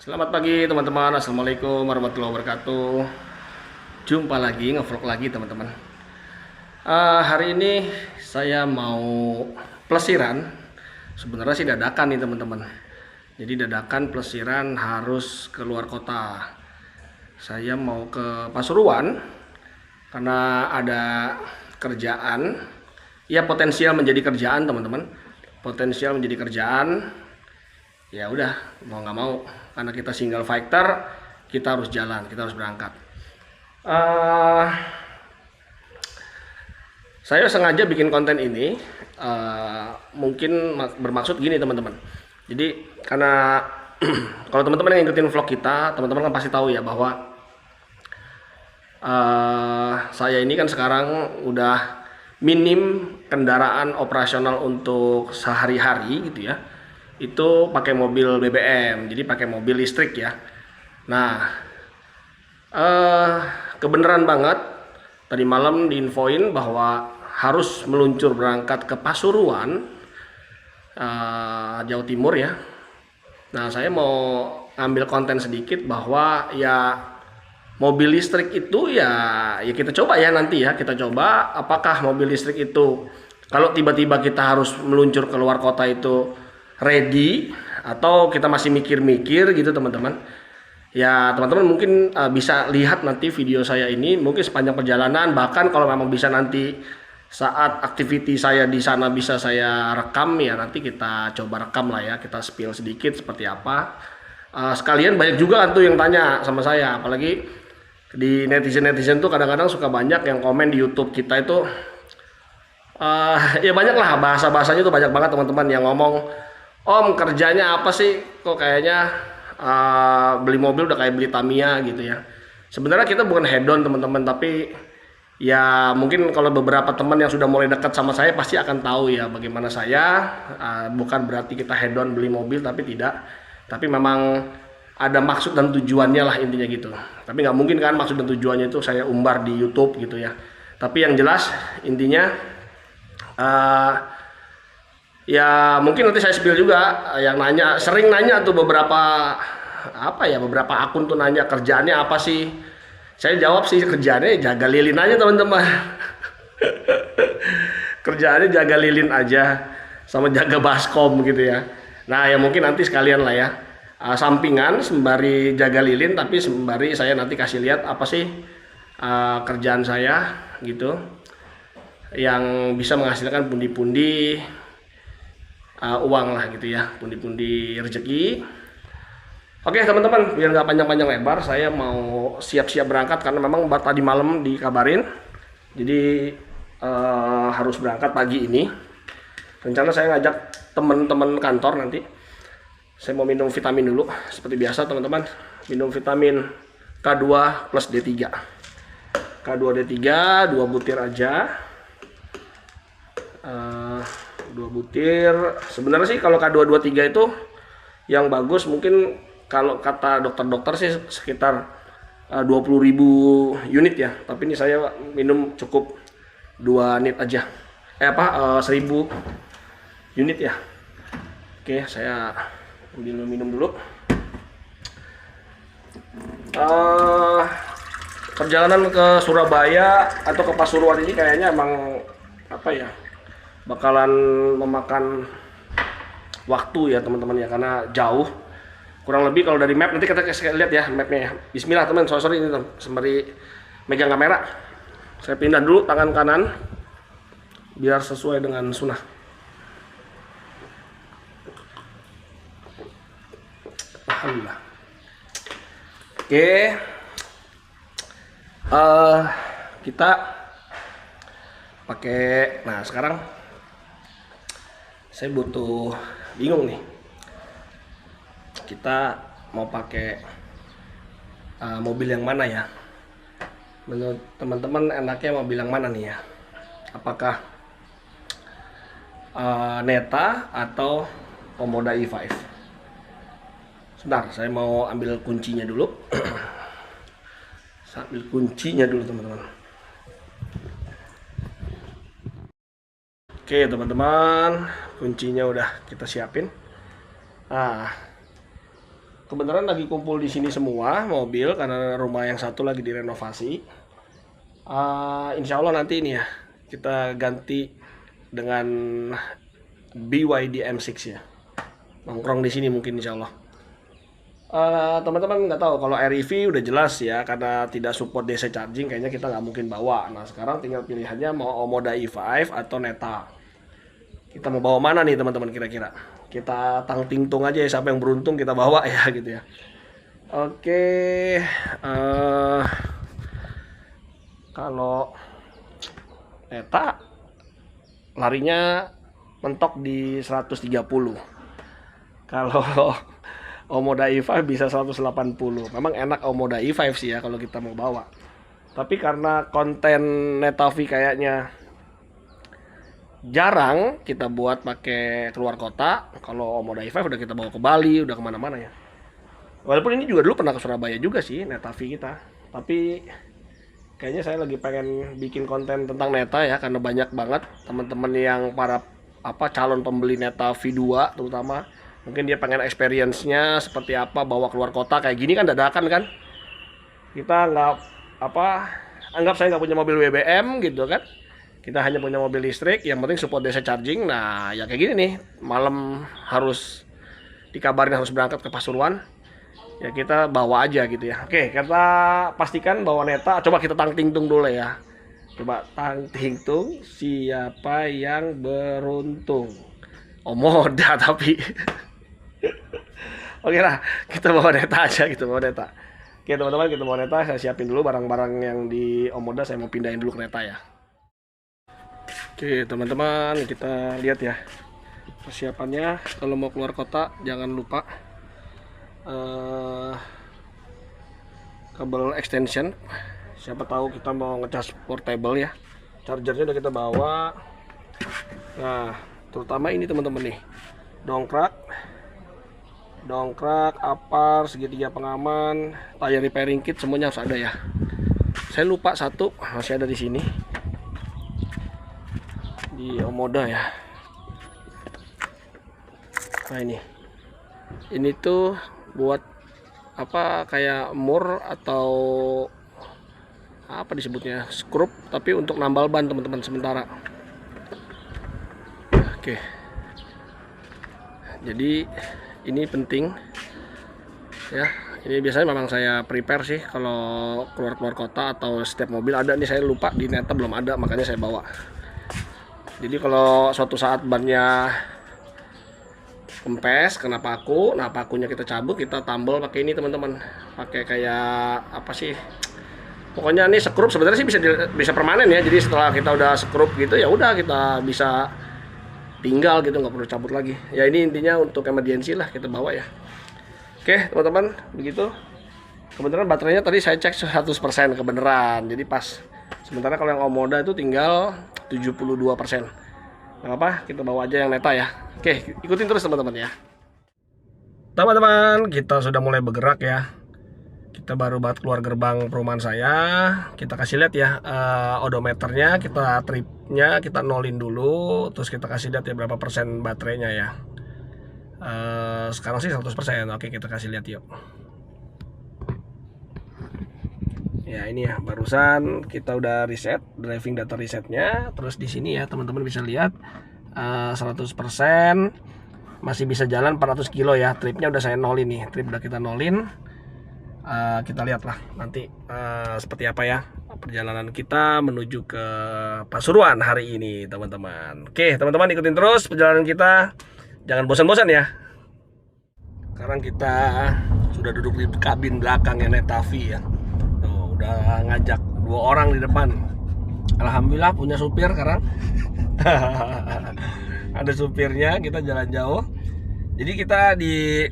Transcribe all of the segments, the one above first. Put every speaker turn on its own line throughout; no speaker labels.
Selamat pagi teman-teman, assalamualaikum warahmatullahi wabarakatuh. Jumpa lagi, ngevlog lagi teman-teman. Hari ini saya mau plesiran. Sebenarnya sih dadakan nih teman-teman. Jadi dadakan plesiran harus keluar kota. Saya mau ke Pasuruan karena ada kerjaan. Ya potensial menjadi kerjaan teman-teman. Potensial menjadi kerjaan. Ya udah, mau nggak mau, karena kita single fighter, kita harus jalan, kita harus berangkat. uh, saya sengaja bikin konten ini, mungkin bermaksud gini teman-teman. Jadi karena kalau teman-teman yang ngikutin vlog kita, teman-teman kan pasti tahu ya bahwa saya ini kan sekarang udah minim kendaraan operasional untuk sehari-hari gitu ya, itu pakai mobil BBM, jadi pakai mobil listrik ya. Nah, kebenaran banget tadi malam diinfoin bahwa harus meluncur berangkat ke Pasuruan, Jawa Timur ya. Nah, saya mau ambil konten sedikit bahwa ya mobil listrik itu ya kita coba ya nanti ya, kita coba apakah mobil listrik itu kalau tiba-tiba kita harus meluncur keluar kota itu ready atau kita masih mikir-mikir gitu teman-teman. Ya teman-teman mungkin bisa lihat nanti video saya ini mungkin sepanjang perjalanan, bahkan kalau memang bisa nanti saat aktiviti saya di sana bisa saya rekam ya, nanti kita coba rekam lah ya, kita spill sedikit seperti apa. Sekalian banyak juga kan tuh yang tanya sama saya, apalagi di netizen tuh kadang-kadang suka banyak yang komen di YouTube kita itu, ya banyak lah bahasa-bahasanya tuh banyak banget teman-teman yang ngomong, Om kerjanya apa sih? Kok kayaknya beli mobil udah kayak beli Tamiya gitu ya. Sebenarnya kita bukan hedon teman-teman, tapi ya mungkin kalau beberapa teman yang sudah mulai dekat sama saya pasti akan tahu ya bagaimana saya. Bukan berarti kita hedon beli mobil, tapi tidak. Tapi memang ada maksud dan tujuannya lah intinya gitu. Tapi nggak mungkin kan maksud dan tujuannya itu saya umbar di YouTube gitu ya. Tapi yang jelas intinya, ya mungkin nanti saya spill juga, yang nanya sering nanya tuh beberapa beberapa akun tuh nanya kerjaannya apa sih. Saya jawab sih kerjaannya jaga lilin aja teman-teman. Kerjaannya jaga lilin aja sama jaga baskom gitu ya. Nah ya mungkin nanti sekalian lah ya, sampingan sembari jaga lilin tapi sembari saya nanti kasih lihat apa sih kerjaan saya gitu yang bisa menghasilkan pundi-pundi uang lah gitu ya, pundi-pundi rezeki. Oke teman-teman, biar nggak panjang-panjang lebar, saya mau siap-siap berangkat karena memang tadi malam dikabarin, jadi harus berangkat pagi ini. Rencana saya ngajak teman-teman kantor nanti. Saya mau minum vitamin dulu, seperti biasa teman-teman, minum vitamin K2 plus D3. K2 D3 2 butir aja. 2 butir. Sebenarnya sih kalau K223 itu yang bagus mungkin kalau kata dokter-dokter sih sekitar 20.000 unit ya. Tapi ini saya minum cukup 2 nit aja. 1000 unit ya. Oke, saya minum dulu. Perjalanan ke Surabaya atau ke Pasuruan ini kayaknya emang bakalan memakan waktu ya teman-teman ya, karena jauh. Kurang lebih kalau dari map nanti kita lihat ya mapnya ya. Bismillah teman, sorry ini sembari megang kamera. Saya pindah dulu tangan kanan biar sesuai dengan sunnah. Alhamdulillah. Oke. Kita pakai, nah sekarang saya bingung nih, kita mau pakai mobil yang mana ya. Menurut teman-teman enaknya mobil yang mana nih ya, apakah Neta atau Komoda i5. Sebentar, saya mau ambil kuncinya dulu. Saya ambil kuncinya dulu teman-teman. Oke teman-teman, kuncinya udah kita siapin. kebenaran lagi kumpul di sini semua mobil karena rumah yang satu lagi direnovasi. Insya Allah nanti ini ya kita ganti dengan BYD M6 ya. Nongkrong di sini mungkin insya Allah. Teman-teman nggak tahu kalau REV udah jelas ya karena tidak support DC charging kayaknya kita nggak mungkin bawa. Nah sekarang tinggal pilihannya mau Omoda E5 atau Neta. Kita mau bawa mana nih teman-teman kira-kira? Kita tang-ting-tung aja ya siapa yang beruntung kita bawa ya gitu ya. Oke, kalau Neta larinya mentok di 130. Kalau Omoda E5 bisa 180. Memang enak Omoda E5 sih ya kalau kita mau bawa. Tapi karena konten Neta V kayaknya jarang kita buat pakai keluar kota. Kalau Omoda E5 udah kita bawa ke Bali, udah kemana-mana ya. Walaupun ini juga dulu pernah ke Surabaya juga sih Neta V kita. Tapi kayaknya saya lagi pengen bikin konten tentang Neta ya karena banyak banget teman-teman yang para calon pembeli Neta V2 terutama mungkin dia pengen experience-nya seperti apa bawa keluar kota kayak gini kan dadakan kan. Kita nggak anggap saya nggak punya mobil BBM gitu kan. Kita hanya punya mobil listrik yang penting support DC charging. Nah, ya kayak gini nih. Malam harus dikabarin harus berangkat ke Pasuruan. Ya kita bawa aja gitu ya. Oke, kita pastikan bawa Neta. Coba kita tang-ting-tung dulu ya. Coba tang-ting-tung siapa yang beruntung. Omoda tapi. Oke lah, kita bawa Neta aja gitu, bawa Neta. Oke teman-teman, kita bawa Neta. Saya siapin dulu barang-barang yang di Omoda. Saya mau pindahin dulu ke Neta ya. Oke teman-teman, kita lihat ya persiapannya. Kalau mau keluar kota jangan lupa kabel extension. Siapa tahu kita mau ngecas portable ya. Chargernya udah kita bawa. Nah terutama ini teman-teman nih, dongkrak, apar, segitiga pengaman, tire repairing kit semuanya harus ada ya. Saya lupa satu masih ada di sini di Omoda ya. Nah ini tuh buat kayak mur atau apa disebutnya skrup tapi untuk nambal ban teman-teman sementara. Oke. Jadi ini penting ya. Ini biasanya memang saya prepare sih kalau keluar kota atau setiap mobil ada nih. Saya lupa di Neta belum ada makanya saya bawa. Jadi kalau suatu saat bannya kempes kena paku, nah pakunya kita cabut, kita tambal pakai ini teman-teman. Pakai kayak apa sih? Pokoknya ini skrup sebenarnya sih bisa permanen ya. Jadi setelah kita udah skrup gitu ya udah kita bisa tinggal gitu, nggak perlu cabut lagi. Ya ini intinya untuk emergency lah kita bawa ya. Oke teman-teman, begitu. Kebenaran baterainya tadi saya cek 100% kebenaran. Jadi pas. Sementara kalau yang Omoda itu tinggal 72%. Nggak apa, kita bawa aja yang Neta ya. Oke, ikutin terus teman-teman ya. Teman-teman, kita sudah mulai bergerak ya. Kita baru banget keluar gerbang perumahan saya. Kita kasih lihat ya odometernya, tripnya kita nolin dulu. Terus kita kasih lihat ya berapa persen baterainya ya. Sekarang sih 100%. Oke, kita kasih lihat yuk. Ya ini ya barusan kita udah reset driving data resetnya. Terus di sini ya teman-teman bisa lihat 100% masih bisa jalan 400 kilo ya. Tripnya udah saya nolin nih, trip udah kita nolin. Kita lihat lah nanti seperti apa ya perjalanan kita menuju ke Pasuruan hari ini teman-teman. Oke teman-teman, ikutin terus perjalanan kita, jangan bosan-bosan ya. Sekarang kita sudah duduk di kabin belakangnya Neta V ya. Udah ngajak 2 orang di depan. Alhamdulillah punya supir sekarang. Ada supirnya, kita jalan jauh. Jadi kita di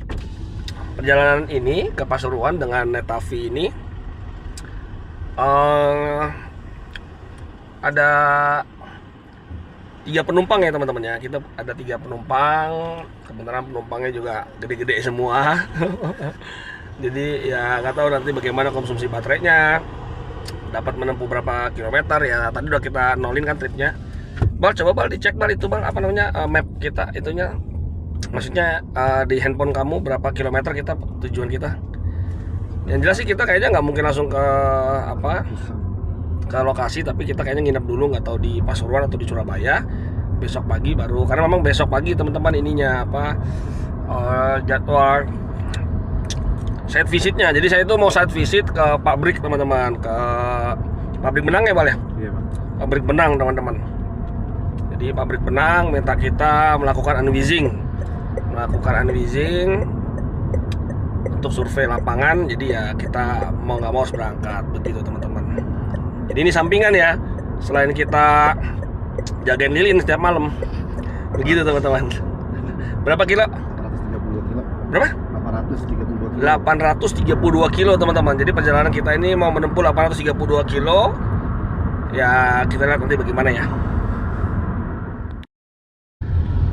perjalanan ini ke Pasuruan dengan Neta V ini ada 3 penumpang ya teman-teman ya. Kita ada 3 penumpang. Kebenaran penumpangnya juga gede-gede semua. Jadi ya nggak tahu nanti bagaimana konsumsi baterainya, dapat menempuh berapa kilometer ya. Tadi udah kita nolin kan tripnya. Bal, coba Bal dicek Bal itu Bal apa namanya map kita itunya Maksudnya di handphone kamu berapa kilometer kita tujuan kita. Yang jelas sih kita kayaknya nggak mungkin langsung ke ke lokasi, tapi kita kayaknya nginep dulu, nggak tahu di Pasuruan atau di Surabaya. Besok pagi baru, karena memang besok pagi teman-teman ininya jadwal site visitnya. Jadi saya itu mau site visit ke pabrik teman-teman, ke pabrik benang ya Bal ya?
Iya Bang.
Pabrik benang teman-teman. Jadi pabrik benang minta kita melakukan unwizing untuk survei lapangan. Jadi ya kita mau nggak mau harus berangkat begitu teman-teman. Jadi ini sampingan ya, selain kita jagain lilin setiap malam begitu teman-teman. Berapa kilo?
832 kilo.
Berapa? 832 kilo teman-teman. Jadi perjalanan kita ini mau menempuh 832 kilo. Ya kita lihat nanti bagaimana ya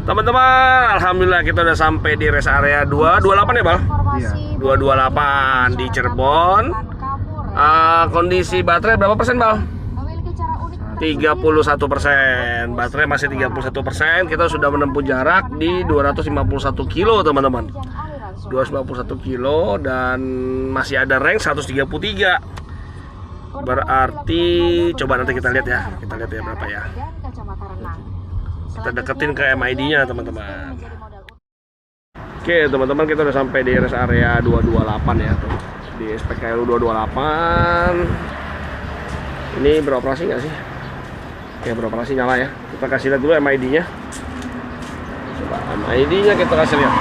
teman-teman. Alhamdulillah kita udah sampai di rest area 228 ya Bal?
Iya.
228 di Cirebon. Kondisi baterai berapa persen Bal? 31%. Baterai masih 31%. Kita sudah menempuh jarak di 251 kilo teman-teman. 251 kilo dan masih ada rank 133. Berarti coba nanti kita lihat ya. Kita lihat ya berapa ya. Kita deketin ke MID-nya teman-teman. Oke teman-teman, kita udah sampai di rest area 228 ya. Di SPKLU 228. Ini beroperasi nggak sih? Oke, beroperasi, nyala ya. Kita kasih lihat dulu MID-nya. Coba MID-nya kita kasih lihat.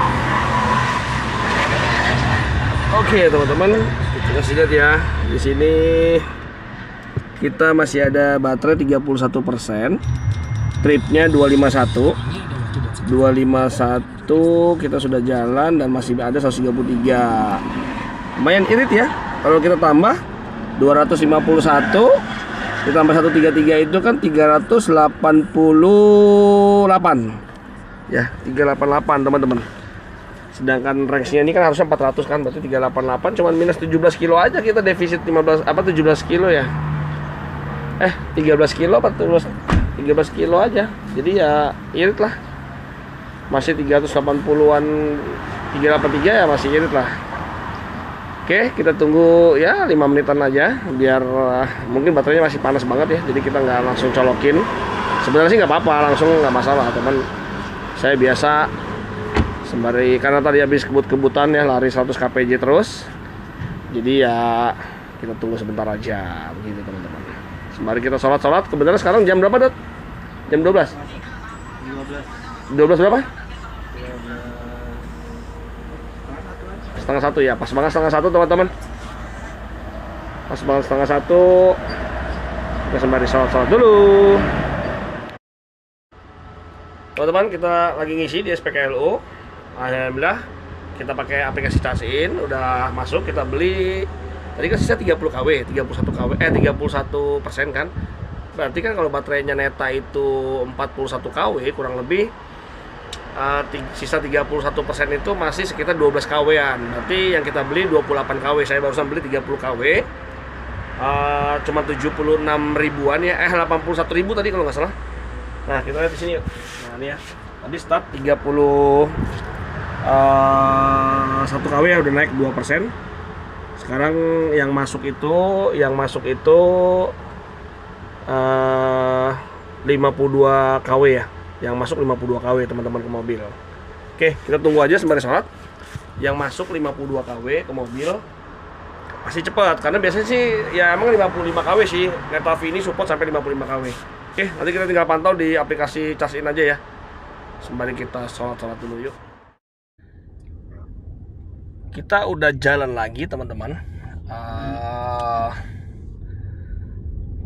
Oke teman-teman, kita kasih lihat ya. Di sini kita masih ada baterai 31%. Tripnya 251. 251 kita sudah jalan dan masih ada 133. Lumayan irit ya. Kalau kita tambah 251 ditambah 133 itu kan 388 ya, 388 teman-teman. Sedangkan range-nya ini kan harusnya 400 kan, berarti 388 cuman minus 17 kilo aja kita, defisit 17 kilo ya. 13 kilo apa 13 kilo aja. Jadi ya irit lah. Masih 380-an, 383 ya masih irit lah. Oke, kita tunggu ya 5 menitan aja biar mungkin baterainya masih panas banget ya. Jadi kita nggak langsung colokin. Sebenarnya sih nggak apa-apa, langsung nggak masalah. Teman, saya biasa sembari karena tadi habis kebut-kebutan ya, lari 100 kpj terus. Jadi ya kita tunggu sebentar aja begitu teman-teman. Sembari kita sholat. Kebetulan sekarang jam berapa Dot? Jam 12? 12 berapa? Setengah satu ya, pas banget setengah satu teman-teman. Pas banget setengah satu. Kita sembari sholat dulu. Teman-teman, kita lagi ngisi di SPKLU. Alhamdulillah kita pakai aplikasi Charge-in, udah masuk. Kita beli tadi kan sisa 30 kW, 31% kan. Berarti kan kalau baterainya neta itu 41 kW kurang lebih, sisa 31% itu masih sekitar 12 kW-an. Berarti yang kita beli 28 kW. Saya barusan beli 30 kW. Cuma 76 ribuan ya. 81 ribu tadi kalau nggak salah. Nah, kita lihat di sini yuk. Nah, ini ya. Tadi start 1 kW ya, udah naik 2%. Sekarang yang masuk itu 52 kW ya. Yang masuk 52 kW teman-teman ke mobil. Oke, kita tunggu aja sembari sholat. Yang masuk 52 kW ke mobil masih cepat, karena biasanya sih ya emang 55 kW sih. Netavi ini support sampai 55 kW. Oke, nanti kita tinggal pantau di aplikasi Charge-in aja ya. Sembari kita sholat dulu yuk. Kita udah jalan lagi teman-teman.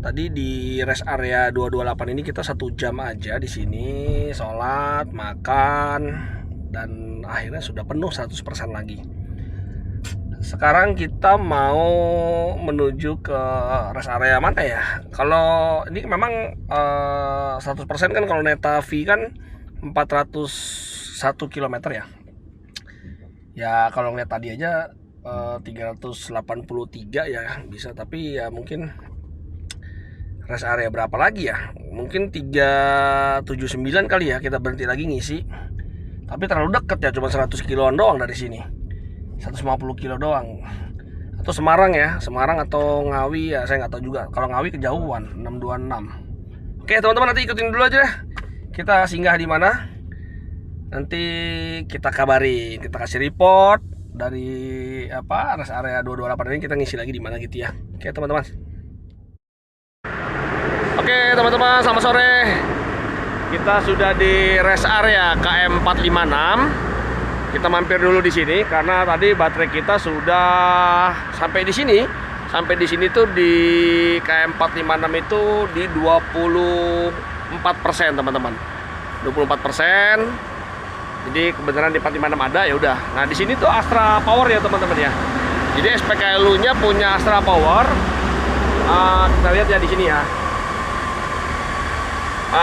Tadi di rest area 228 ini kita 1 jam aja di sini sholat, makan, dan akhirnya sudah penuh 100% lagi. Sekarang kita mau menuju ke rest area mana ya? Kalau ini memang 100% kan, kalau neta V kan 401 km ya. Ya kalau ngeliat tadi aja 383 ya bisa, tapi ya mungkin rest area berapa lagi ya? Mungkin 379 kali ya kita berhenti lagi ngisi. Tapi terlalu deket ya, cuma 100 kiloan doang dari sini, 150 kilo doang. Atau Semarang ya, Semarang atau Ngawi ya, saya nggak tahu juga. Kalau Ngawi kejauhan, 626. Oke teman-teman, nanti ikutin dulu aja deh. Kita singgah di mana, nanti kita kabarin, kita kasih report dari rest area 228 ini, kita ngisi lagi di mana gitu ya. Oke teman-teman. Oke teman-teman, selamat sore. Kita sudah di rest area KM 456. Kita mampir dulu di sini karena tadi baterai kita sudah sampai di sini. Sampai di sini tuh di KM 456 itu di 24%, teman-teman. 24%. Jadi kebenaran di 456 ada, ya udah. Nah, di sini tuh Astra Power ya, teman-teman ya. Jadi SPKLU-nya punya Astra Power. Kita lihat ya di sini ya.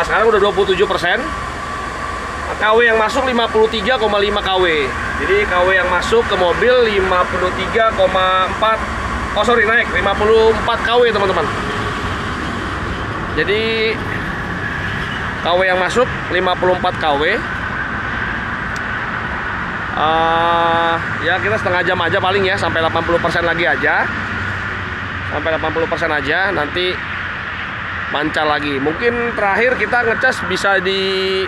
Sekarang udah 27%. KW yang masuk 53,5 KW. Jadi KW yang masuk ke mobil 53,4. Oh sorry, naik 54 KW teman-teman. Jadi KW yang masuk 54 KW. Ya kita setengah jam aja paling ya, sampai 80% lagi aja. Sampai 80% aja, nanti mancal lagi. Mungkin terakhir kita ngecas bisa di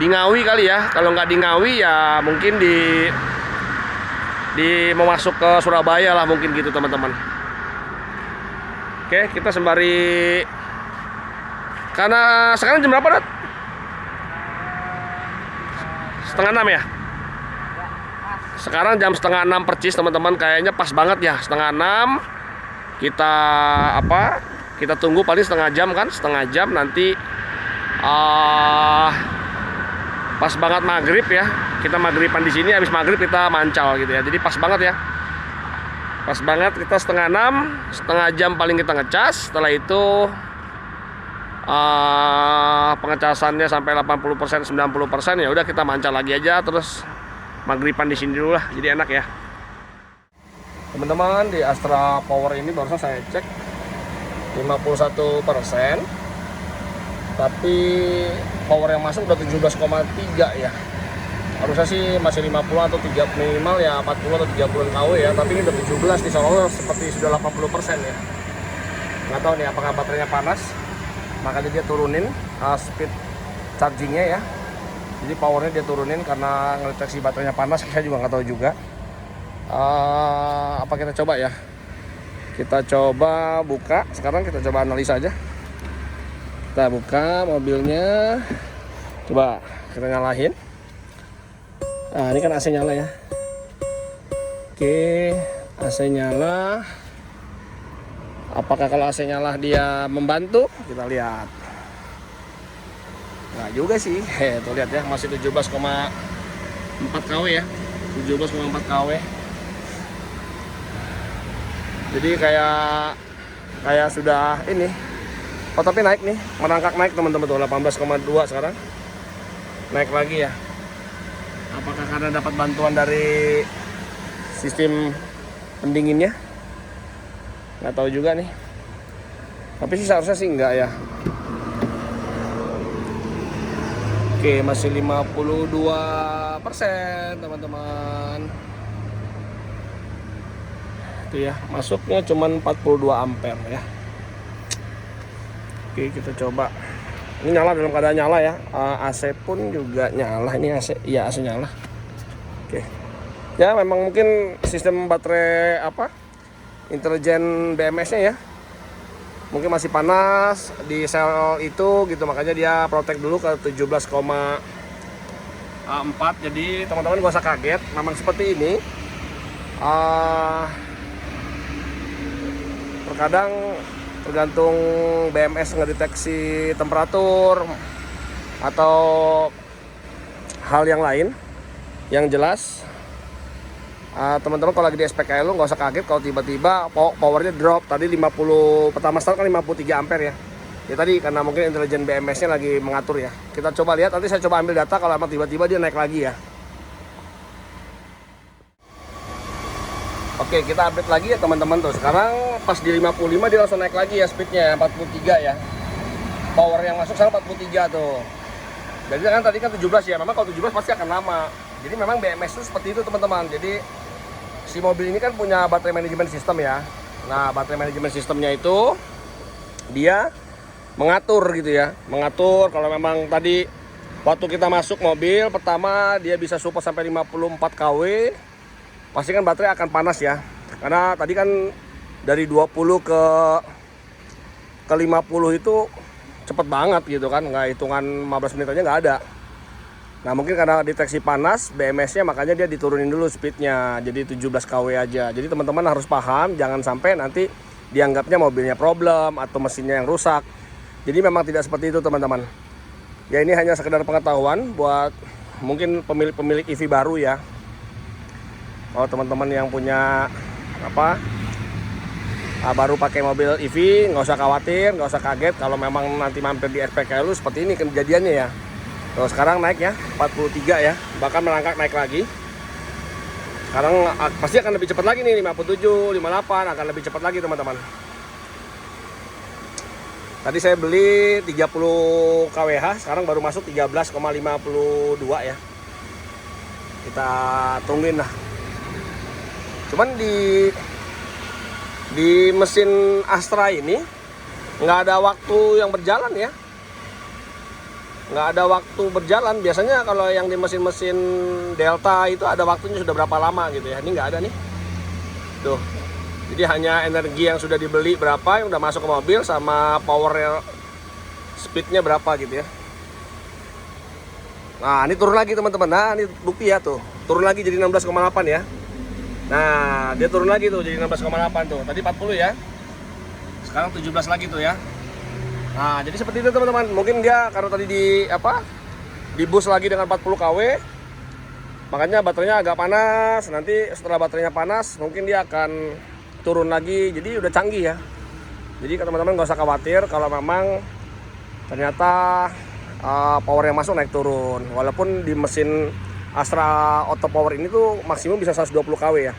Ngawi kali ya. Kalau nggak di Ngawi ya mungkin di mau masuk ke Surabaya lah mungkin gitu teman-teman. Oke, kita sembari, karena sekarang jam berapa, Dat? Setengah 6 ya? Sekarang jam setengah 6 percis teman-teman. Kayaknya pas banget ya, setengah 6. Kita kita tunggu paling setengah jam kan, setengah jam nanti pas banget maghrib ya. Kita maghriban di sini, habis maghrib kita mancal gitu ya. Jadi pas banget ya. Pas banget, kita setengah 6, setengah jam paling kita ngecas. Setelah itu pengecasannya sampai 80%, 90% ya udah kita mancal lagi aja, terus maghriban di sini dulu lah. Jadi enak ya. Teman-teman, di Astra Power ini barusan saya cek 51%. Tapi power yang masuk udah 17,3 ya. Harusnya sih masih 50 atau 3 minimal ya, 40 atau 30 KW ya. Tapi ini udah 17 di Solo, seperti sudah 80% ya. Nggak tahu nih apakah baterainya panas, makanya dia turunin speed chargingnya ya. Jadi powernya dia turunin karena ngedeteksi baterainya panas. Saya juga nggak tahu juga. Apa kita coba ya? Kita coba buka. Sekarang kita coba analisa aja. Kita buka mobilnya, coba kita nyalain. Nah, ini kan AC nyala ya. Oke, AC nyala. Apakah kalau AC nyala dia membantu? Kita lihat. Nah juga sih, tuh lihat ya, masih 17,4 KW ya, 17,4 KW. Jadi kayak sudah ini. Oh tapi naik nih, merangkak naik teman-teman tuh, 18,2 sekarang. Naik lagi ya. Apakah karena dapat bantuan dari sistem pendinginnya? Nggak tahu juga nih. Tapi sih seharusnya sih enggak ya. Oke, masih 52% teman-teman. Itu ya, masuknya cuman 42 ampere ya. Oke, kita coba. Ini nyala, dalam keadaan nyala ya. AC pun juga nyala. Ini AC, iya AC nyala. Oke. Ya, memang mungkin sistem baterai intelijen BMS-nya ya. Mungkin masih panas di sel itu gitu, makanya dia protect dulu ke 17,4. Jadi teman-teman gak usah kaget, memang seperti ini. Terkadang tergantung BMS ngedeteksi temperatur atau hal yang lain. Yang jelas teman-teman kalau lagi di SPKLU nggak usah kaget kalau tiba-tiba powernya drop. Tadi 50 pertama start kan 53 ampere ya. Ya tadi karena mungkin intelijen BMS-nya lagi mengatur ya. Kita coba lihat, nanti saya coba ambil data kalau emang tiba-tiba dia naik lagi ya. Oke, kita update lagi ya teman-teman tuh. Sekarang pas di 55 dia langsung naik lagi ya speednya ya, 43 ya. Power yang masuk sekarang 43 tuh. Jadi kan tadi kan 17 ya, memang kalau 17 pasti akan lama. Jadi memang BMS itu seperti itu teman-teman. Jadi si mobil ini kan punya baterai manajemen sistem ya. Nah, baterai manajemen sistemnya itu dia mengatur gitu ya. Mengatur kalau memang tadi waktu kita masuk mobil pertama dia bisa support sampai 54 kW. Pasti kan baterai akan panas ya. Karena tadi kan dari 20 ke 50 itu cepet banget gitu kan, nggak hitungan 15 menit aja nggak ada. Nah mungkin karena deteksi panas BMS-nya makanya dia diturunin dulu speednya jadi 17 kW aja. Jadi teman-teman harus paham, jangan sampai nanti dianggapnya mobilnya problem atau mesinnya yang rusak. Jadi memang tidak seperti itu teman-teman. Ya ini hanya sekedar pengetahuan buat mungkin pemilik-pemilik EV baru ya. Kalau teman-teman yang punya baru pakai mobil EV, nggak usah khawatir, nggak usah kaget kalau memang nanti mampir di SPKLU seperti ini kejadiannya ya. Tuh sekarang naik ya 43 ya, bahkan melangkah naik lagi. Sekarang pasti akan lebih cepat lagi nih, 57, 58 akan lebih cepat lagi teman-teman. Tadi saya beli 30 kWh, sekarang baru masuk 13,52 ya. Kita tungguin lah. Cuman di mesin Astra ini nggak ada waktu yang berjalan ya, nggak ada waktu berjalan. Biasanya kalau yang di mesin-mesin Delta itu ada waktunya sudah berapa lama gitu ya. Ini nggak ada nih tuh. Jadi hanya energi yang sudah dibeli berapa yang udah masuk ke mobil sama power speednya berapa gitu ya. Nah ini turun lagi teman-teman. Nah ini bukti ya tuh, turun lagi jadi 16,8 ya. Nah, dia turun lagi tuh jadi 16,8 tuh. Tadi 40 ya. Sekarang 17 lagi tuh ya. Nah, jadi seperti itu teman-teman. Mungkin dia karena tadi di boost lagi dengan 40 kW. Makanya baterainya agak panas. Nanti setelah baterainya panas, mungkin dia akan turun lagi. Jadi udah canggih ya. Jadi teman-teman nggak usah khawatir kalau memang ternyata power yang masuk naik turun. Walaupun di mesin Astra Auto Power ini tuh maksimum bisa 120 kW ya.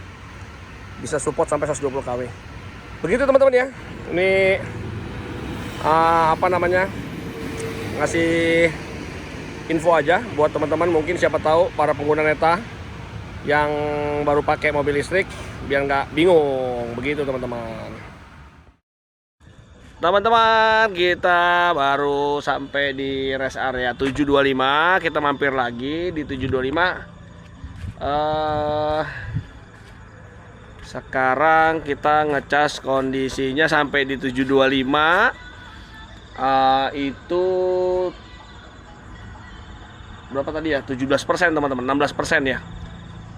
Bisa support sampai 120 kW. Begitu teman-teman ya. Ini ngasih info aja buat teman-teman, mungkin siapa tahu para pengguna Neta yang baru pakai mobil listrik biar nggak bingung. Begitu teman-teman. Teman-teman, kita baru sampai di rest area 725. Kita mampir lagi di 725. Sekarang kita ngecas kondisinya sampai di 725. Itu berapa tadi ya? 17% teman-teman, 16% ya.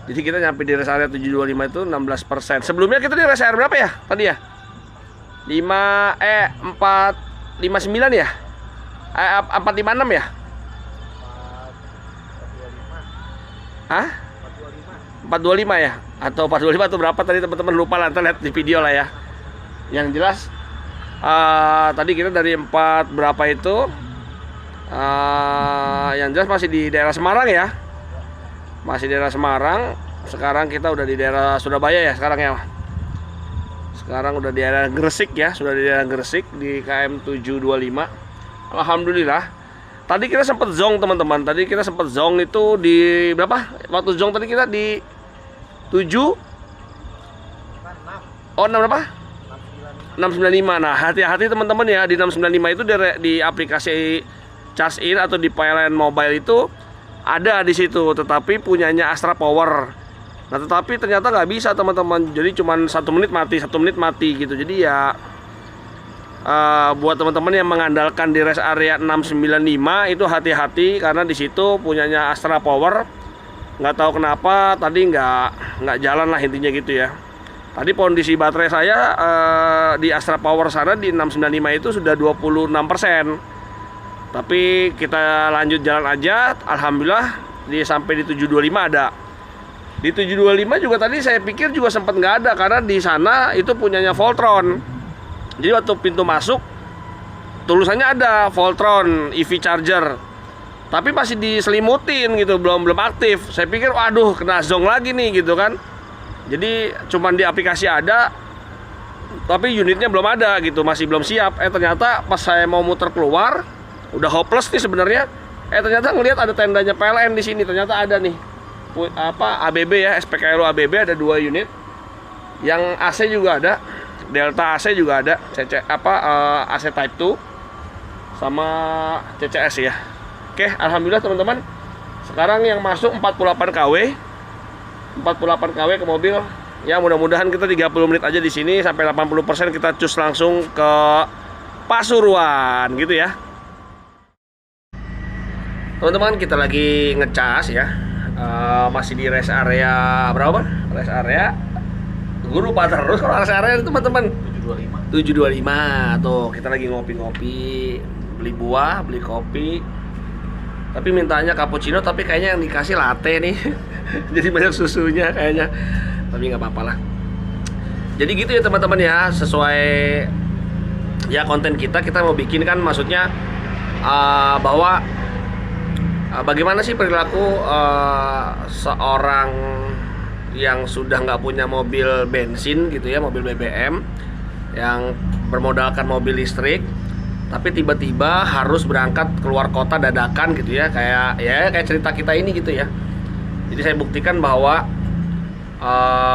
Jadi kita nyampe di rest area 725 itu 16%. Sebelumnya kita di rest area berapa ya tadi ya? 459 ya? 456 ya? Hah? 425 ya? Atau 425 atau berapa tadi teman-teman, lupa lah, lihat di video lah ya. Yang jelas tadi kita dari 4 berapa itu, yang jelas masih di daerah Semarang ya. Masih di daerah Semarang. Sekarang kita udah di daerah Surabaya ya sekarang ya. Sekarang udah di daerah Gresik ya, sudah di daerah Gresik di KM 725. Alhamdulillah. Tadi kita sempat zong teman-teman. Tadi kita sempat zong itu di berapa? Waktu zong tadi kita di 7 Oh 6 berapa? 695. Nah hati-hati teman-teman ya, di 695 itu di aplikasi Charge In atau di PLN Mobile itu ada di situ, tetapi punyanya Astra Power. Nah tetapi ternyata nggak bisa teman-teman, jadi cuman 1 menit mati gitu. Jadi ya buat teman-teman yang mengandalkan di rest area 695 itu hati-hati, karena di situ punyanya Astra Power. Nggak tahu kenapa tadi nggak jalan lah intinya gitu ya. Tadi kondisi baterai saya di Astra Power sana di 695 itu sudah 26%. Tapi kita lanjut jalan aja, alhamdulillah sampai di 725 ada. Di 725 juga tadi saya pikir juga sempat nggak ada, karena di sana itu punyanya Voltron. Jadi waktu pintu masuk tulisannya ada Voltron EV Charger, tapi masih diselimutin gitu, belum aktif. Saya pikir waduh kena zong lagi nih gitu kan. Jadi cuman di aplikasi ada, tapi unitnya belum ada gitu, masih belum siap. Ternyata pas saya mau muter keluar udah hopeless nih sebenarnya. Ternyata ngelihat ada tendanya PLN di sini. Ternyata ada nih ABB ya, SPKLU ABB ada 2 unit. Yang AC juga ada, Delta AC juga ada, AC Type 2 sama CCS ya. Oke, alhamdulillah teman-teman. Sekarang yang masuk 48 kW ke mobil. Ya mudah-mudahan kita 30 menit aja di sini sampai 80% kita cus langsung ke Pasuruan gitu ya. Teman-teman, kita lagi ngecas ya. Masih di rest area berapa? Rest area. Gue lupa terus kalau rest area teman-teman. 725. Tuh, kita lagi ngopi-ngopi, beli buah, beli kopi. Tapi mintanya cappuccino, tapi kayaknya yang dikasih latte nih. Jadi banyak susunya kayaknya. Tapi nggak apa-apa lah. Jadi gitu ya teman-teman ya, sesuai ya konten kita mau bikin kan, maksudnya bahwa bagaimana sih perilaku seorang yang sudah nggak punya mobil bensin gitu ya, mobil BBM yang bermodalkan mobil listrik, tapi tiba-tiba harus berangkat keluar kota dadakan gitu ya, kayak cerita kita ini gitu ya. Jadi saya buktikan bahwa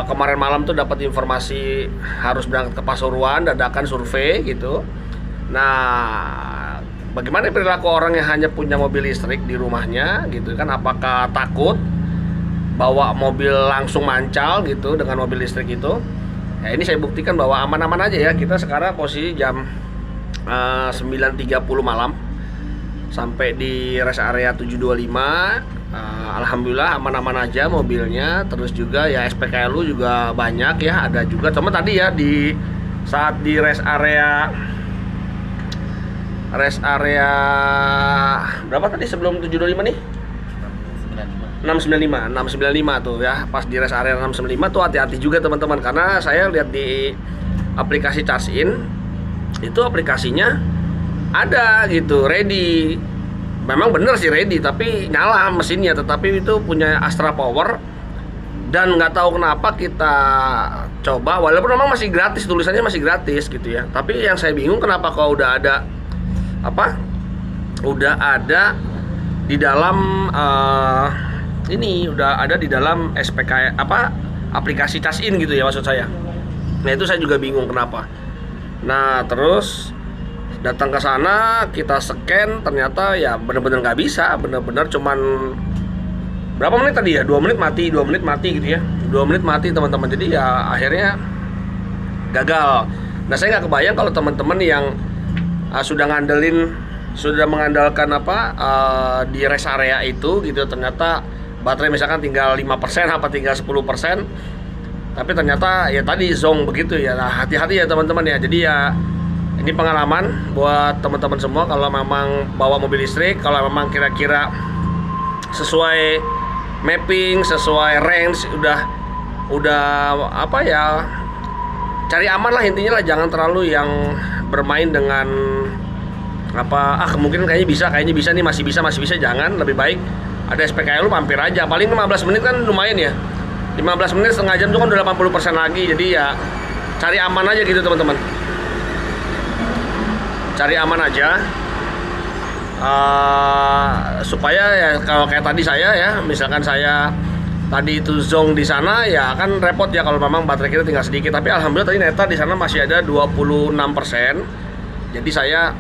kemarin malam tuh dapat informasi harus berangkat ke Pasuruan dadakan survei gitu. Nah, bagaimana perilaku orang yang hanya punya mobil listrik di rumahnya gitu kan? Apakah takut bawa mobil langsung mancal gitu dengan mobil listrik itu? Ya ini saya buktikan bahwa aman-aman aja ya. Kita sekarang posisi jam 9.30 malam sampai di rest area 725. Alhamdulillah aman-aman aja mobilnya. Terus juga ya SPKLU juga banyak ya, ada juga. Cuma tadi ya di saat di rest area berapa tadi sebelum 725 nih? 695 tuh ya. Pas di rest area 695 tuh hati-hati juga teman-teman, karena saya lihat di aplikasi Charge-in itu aplikasinya ada gitu, ready. Memang bener sih ready, tapi nyala mesinnya, tetapi itu punya Astra Power. Dan nggak tahu kenapa kita coba, walaupun memang masih gratis, tulisannya masih gratis gitu ya. Tapi yang saya bingung kenapa kalau udah ada di dalam udah ada di dalam SPK aplikasi Charge-in gitu ya maksud saya. Nah itu saya juga bingung kenapa. Nah terus datang ke sana, kita scan, ternyata ya bener-bener nggak bisa, bener-bener cuman berapa menit tadi ya, 2 menit mati gitu ya, 2 menit mati teman-teman. Jadi ya akhirnya gagal. Nah saya nggak kebayang kalau teman-teman yang sudah mengandalkan di rest area itu gitu, ternyata baterai misalkan tinggal 5% tinggal 10%, tapi ternyata ya tadi zonk begitu ya. Nah hati-hati ya teman-teman ya. Jadi ya ini pengalaman buat teman-teman semua kalau memang bawa mobil listrik, kalau memang kira-kira sesuai mapping, sesuai range, udah cari aman lah intinya lah, jangan terlalu yang bermain dengan kemungkinan kayaknya bisa nih, masih bisa, jangan. Lebih baik ada SPKLU mampir aja, paling 15 menit kan lumayan ya, 15 menit setengah jam itu kan udah 80% lagi. Jadi ya cari aman aja gitu teman-teman, cari aman aja supaya ya kalau kayak tadi saya ya, misalkan saya tadi itu zonk di sana ya kan repot ya kalau memang baterai kita tinggal sedikit. Tapi alhamdulillah tadi neta di sana masih ada 26%. Jadi saya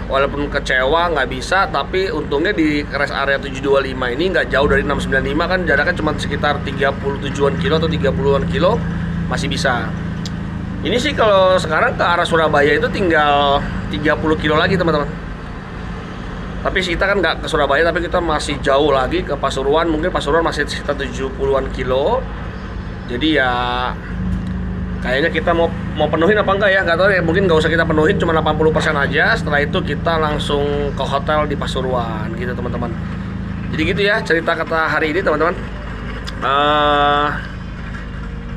walaupun kecewa nggak bisa, tapi untungnya di rest area 725 ini nggak jauh dari 695 kan, jaraknya cuma sekitar 37-an kilo atau 30-an kilo, masih bisa. Ini sih kalau sekarang ke arah Surabaya itu tinggal 30 kilo lagi teman-teman. Tapi kita kan nggak ke Surabaya, tapi kita masih jauh lagi ke Pasuruan. Mungkin Pasuruan masih sekitar 70-an kilo. Jadi ya kayaknya kita mau penuhin apa enggak ya, nggak tahu ya. Mungkin nggak usah kita penuhin, cuma 80% aja. Setelah itu kita langsung ke hotel di Pasuruan gitu teman-teman. Jadi gitu ya cerita kata hari ini teman-teman.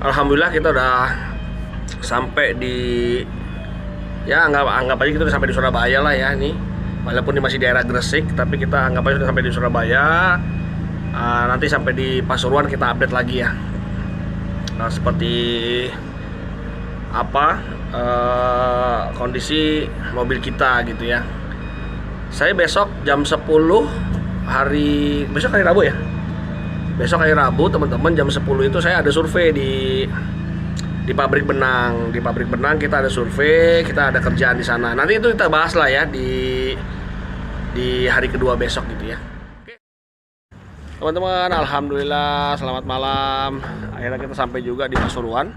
Alhamdulillah kita udah sampai di anggap aja kita udah sampai di Surabaya lah ya ini. Walaupun ini masih daerah Gresik, tapi kita anggap aja sudah sampai di Surabaya. Nanti sampai di Pasuruan kita update lagi ya. Seperti apa kondisi mobil kita gitu ya. Saya besok jam 10 besok hari Rabu ya. Besok hari Rabu teman-teman jam 10 itu saya ada survei di pabrik benang. Di pabrik benang kita ada survei, kita ada kerjaan di sana. Nanti itu kita bahas lah ya di hari kedua besok gitu ya. Oke. Teman-teman, alhamdulillah selamat malam. Akhirnya kita sampai juga di Pasuruan.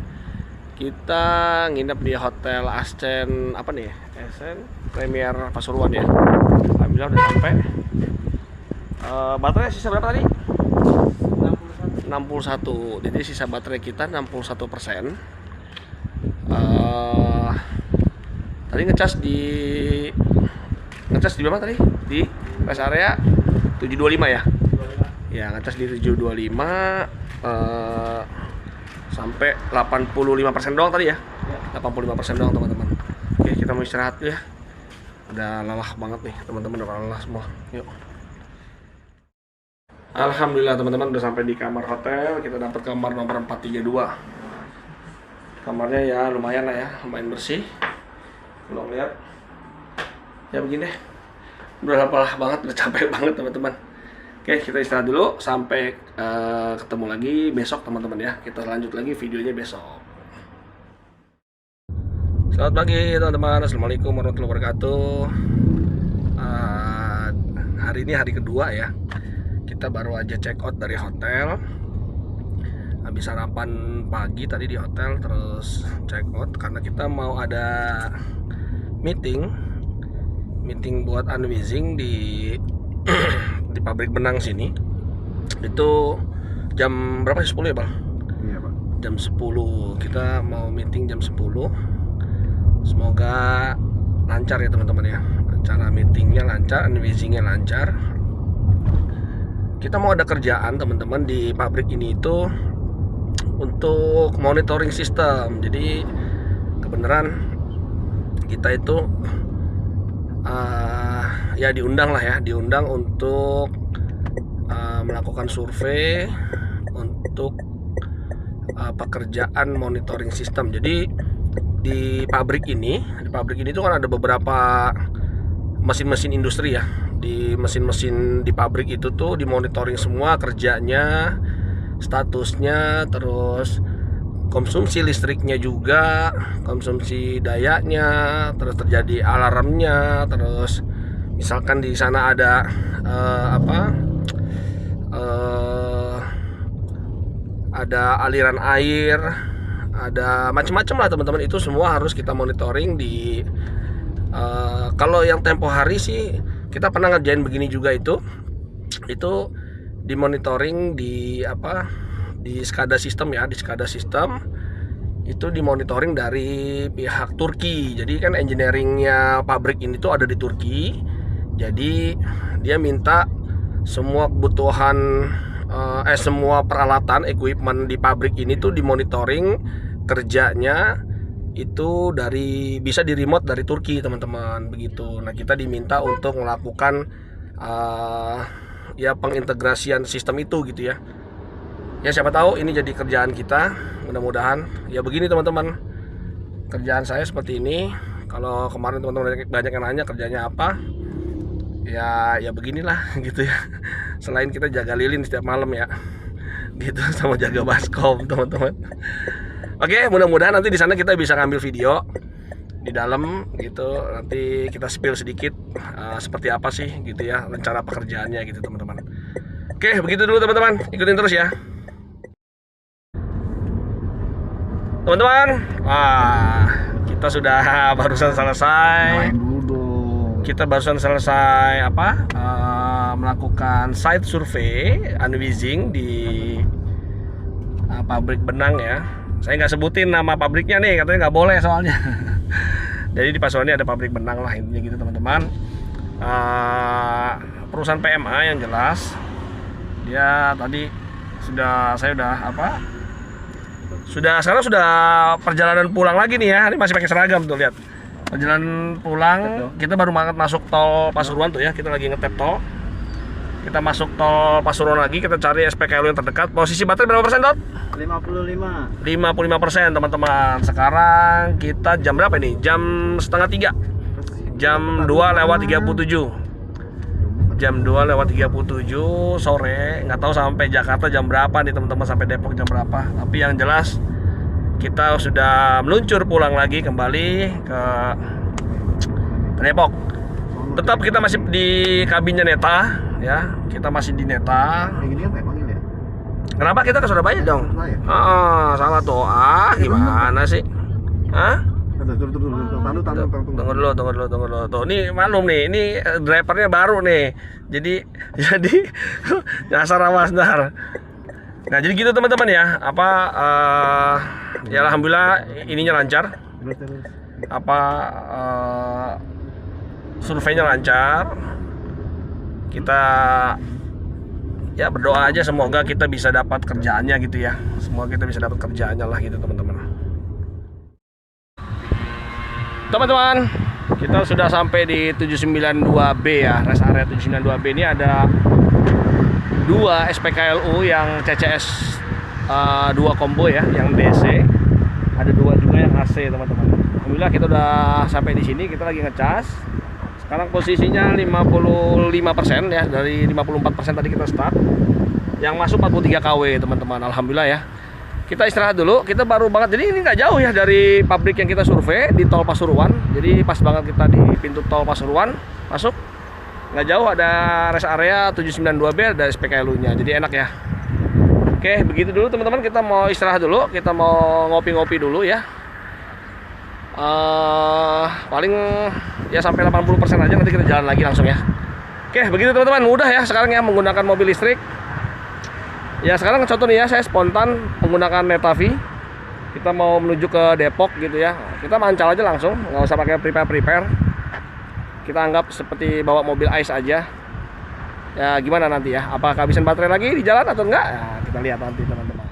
Kita nginep di Hotel Ascen apa nih? Ascen Premier Pasuruan ya. Alhamdulillah udah sampai. Baterai sisa berapa tadi? 61. Jadi sisa baterai kita 61%. Tadi ngecas di berapa tadi? Di rest area 725 ya? Ya, ngecas di 725 sampai 85% doang tadi ya? 85% doang teman-teman. Oke, kita mau istirahat dulu ya. Udah lelah banget nih teman-teman, udah lelah semua. Yuk. Alhamdulillah teman-teman udah sampai di kamar hotel. Kita dapat kamar nomor 432. Kamarnya ya lumayan lah ya, lumayan bersih. Belum lihat. Ya begini deh. Udah lelah banget, udah capek banget teman-teman. Oke, kita istirahat dulu sampai ketemu lagi besok teman-teman ya. Kita lanjut lagi videonya besok. Selamat pagi teman-teman, assalamualaikum warahmatullahi wabarakatuh. Hari ini hari kedua ya. Kita baru aja check out dari hotel. Habis sarapan pagi tadi di hotel, terus check out karena kita mau ada meeting buat unwizing di pabrik benang sini. Itu jam berapa sih? 10 ya Bang?
Iya Pak.
Jam 10 kita mau meeting jam 10. Semoga lancar ya teman-teman ya. Acara meetingnya lancar, unwizingnya lancar. Kita mau ada kerjaan teman-teman di pabrik ini itu untuk monitoring sistem. Jadi kebenaran kita itu ya diundang untuk melakukan survei untuk pekerjaan monitoring sistem. Jadi di pabrik ini tuh kan ada beberapa mesin-mesin industri ya. Di mesin-mesin di pabrik itu tuh dimonitoring semua kerjanya, statusnya, terus konsumsi listriknya juga, konsumsi dayanya, terus terjadi alarmnya, terus misalkan di sana ada ada aliran air, ada macam-macam lah teman-teman. Itu semua harus kita monitoring di kalau yang tempo hari sih kita pernah ngerjain begini juga. Itu dimonitoring di SCADA sistem ya. Di SCADA sistem itu dimonitoring dari pihak Turki. Jadi kan engineeringnya pabrik ini tuh ada di Turki. Jadi dia minta semua kebutuhan semua peralatan equipment di pabrik ini tuh dimonitoring kerjanya itu bisa di remote dari Turki teman-teman, begitu. Nah, kita diminta untuk melakukan ya pengintegrasian sistem itu gitu ya. Ya siapa tahu ini jadi kerjaan kita, mudah-mudahan. Ya begini teman-teman, kerjaan saya seperti ini. Kalau kemarin teman-teman banyak yang nanya kerjanya apa, ya beginilah gitu ya. Selain kita jaga lilin setiap malam ya, gitu, sama jaga baskom teman-teman. Oke, mudah-mudahan nanti di sana kita bisa ngambil video di dalam gitu. Nanti kita spill sedikit seperti apa sih gitu ya rencana pekerjaannya gitu teman-teman. Oke, begitu dulu teman-teman. Ikutin terus ya. Teman-teman, kita sudah barusan selesai. Kita barusan selesai melakukan site survey unwizing di pabrik benang ya. Saya nggak sebutin nama pabriknya nih, katanya nggak boleh soalnya. Jadi di Pasuruan ini ada pabrik benang lah intinya gitu teman-teman. Perusahaan PMA yang jelas. Dia tadi sekarang sudah perjalanan pulang lagi nih ya. Ini masih pakai seragam tuh, lihat. Perjalanan pulang, kita baru masuk tol Pasuruan tuh ya. Kita lagi ngetep tol. Kita masuk tol Pasuruan lagi, kita cari SPKLU yang terdekat. Posisi baterai berapa persen, Dot?
55%
teman-teman. Sekarang kita jam berapa ini? Jam setengah 3. Jam 2 lewat 37. Jam 2:37 sore. Nggak tahu sampai Jakarta jam berapa nih teman-teman, sampai Depok jam berapa. Tapi yang jelas kita sudah meluncur pulang lagi kembali ke Depok. Tetap kita masih di kabinnya Neta ya. Kita masih di Neta.
Kayak gini kan kayak panggil ya?
Kenapa kita ke Surabaya dong?
Surabaya?
Salah tuh. Gimana sih?
Tunggu
Tunggu dulu. Tuh, ini malum nih. Ini drivernya baru nih. Jadi nyasar Mas Dar. Nah, jadi gitu teman-teman ya. Ya alhamdulillah ininya lancar. Surveinya lancar. Kita ya berdoa aja semoga kita bisa dapat kerjaannya gitu ya. Semoga kita bisa dapat kerjaannya lah gitu teman-teman. Teman-teman, kita sudah sampai di 792B ya, rest area 792B. Ini ada 2 SPKLU yang CCS 2 combo ya, yang DC. Ada 2 juga yang AC teman-teman. Alhamdulillah kita udah sampai di sini, kita lagi ngecas. Sekarang posisinya 55% ya, dari 54% tadi kita start. Yang masuk 43 kW teman-teman, alhamdulillah ya. Kita istirahat dulu, kita baru banget, jadi ini nggak jauh ya dari pabrik yang kita survei di tol Pasuruan. Jadi pas banget kita di pintu tol Pasuruan, masuk. Nggak jauh, ada rest area 792B, ada SPKLU-nya, jadi enak ya. Oke, begitu dulu teman-teman, kita mau istirahat dulu, kita mau ngopi-ngopi dulu ya. Paling ya sampai 80% aja, nanti kita jalan lagi langsung ya. Oke, begitu teman-teman, mudah ya sekarang ya menggunakan mobil listrik. Ya sekarang contoh nih ya, saya spontan menggunakan Netavi. Kita mau menuju ke Depok gitu ya. Kita mancal aja langsung, nggak usah pakai prepare. Kita anggap seperti bawa mobil ice aja. Ya gimana nanti ya, apakah kehabisan baterai lagi di jalan atau enggak? Ya, kita lihat nanti teman-teman.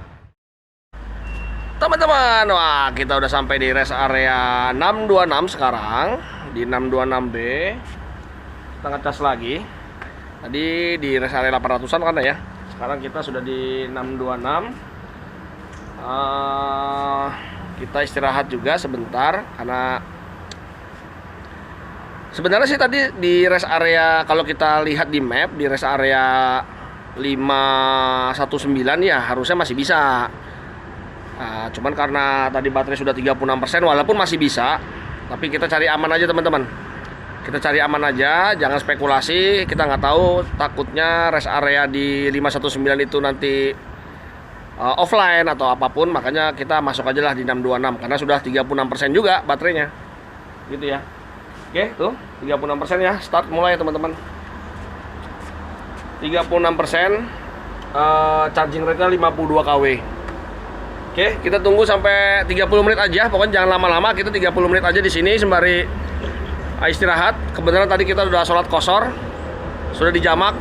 Teman-teman, wah kita udah sampai di rest area 626 sekarang. Di 626B. Kita ngecas lagi. Tadi di rest area 800-an kan ya. Sekarang kita sudah di 626. Kita istirahat juga sebentar karena sebenarnya sih tadi di rest area, kalau kita lihat di map di rest area 519 ya harusnya masih bisa. Cuman karena tadi baterai sudah 36%, walaupun masih bisa, tapi kita cari aman aja teman-teman. Kita cari aman aja, jangan spekulasi. Kita nggak tahu, takutnya rest area di 519 itu nanti offline atau apapun. Makanya kita masuk aja lah di 626 karena sudah 36% juga baterainya, gitu ya. Oke, tuh 36% ya. Start mulai teman-teman. 36%, charging rate-nya 52 kW. Oke, kita tunggu sampai 30 menit aja. Pokoknya jangan lama-lama. Kita 30 menit aja di sini sembari istirahat. Kebenaran tadi kita udah sholat qashar, sudah dijamak.